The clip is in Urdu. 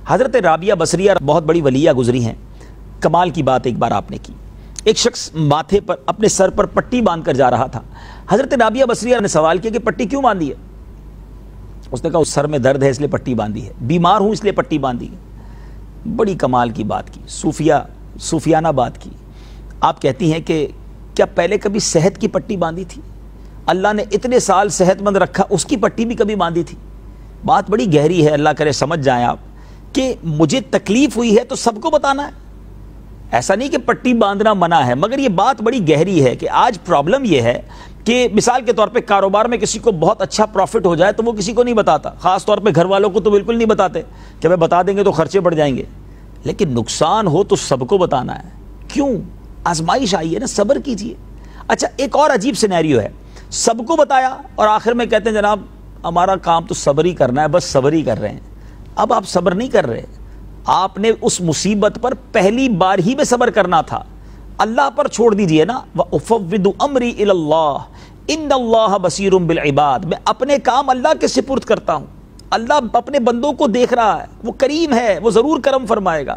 حضرت رابعہ بصریہ بہت بڑی ولیہ گزری ہیں. کمال کی بات ایک بار آپ نے کی. ایک شخص ماتھے پر اپنے سر پر پٹی باندھ کر جا رہا تھا. حضرت رابعہ بصریہ نے سوال کیا کہ پٹی کیوں باندھی ہے؟ اس نے کہا اس سر میں درد ہے اس لیے پٹی باندھی ہے، بیمار ہوں اس لیے پٹی باندھی ہے. بڑی کمال کی بات کی، صوفیانہ بات کی. آپ کہتی ہیں کہ کیا پہلے کبھی صحت کی پٹی باندھی تھی؟ اللہ نے اتنے سال صحت مند رکھا، اس کی پٹی بھی کبھی باندھی تھی؟ بات بڑی گہری ہے، اللہ کرے سمجھ جائیں آپ کہ مجھے تکلیف ہوئی ہے تو سب کو بتانا ہے. ایسا نہیں کہ پٹی باندھنا منع ہے، مگر یہ بات بڑی گہری ہے کہ آج پرابلم یہ ہے کہ مثال کے طور پہ کاروبار میں کسی کو بہت اچھا پروفٹ ہو جائے تو وہ کسی کو نہیں بتاتا، خاص طور پہ گھر والوں کو تو بالکل نہیں بتاتے کہ بھائی بتا دیں گے تو خرچے بڑھ جائیں گے. لیکن نقصان ہو تو سب کو بتانا ہے. کیوں؟ آزمائش آئی ہے نا، صبر کیجئے. اچھا ایک اور عجیب سینیریو ہے، سب کو بتایا اور آخر میں کہتے ہیں جناب ہمارا کام تو صبر ہی کرنا ہے، بس صبر ہی کر رہے ہیں. اب آپ صبر نہیں کر رہے، آپ نے اس مصیبت پر پہلی بار ہی میں صبر کرنا تھا. اللہ پر چھوڑ دیجئے نا. وَأُفَوِّضُ أَمْرِي إِلَى اللَّهِ إِنَّ اللَّهَ بَصِيرٌ بِالْعِبَادِ. میں اپنے کام اللہ کے سپرد کرتا ہوں. اللہ اپنے بندوں کو دیکھ رہا ہے، وہ کریم ہے، وہ ضرور کرم فرمائے گا.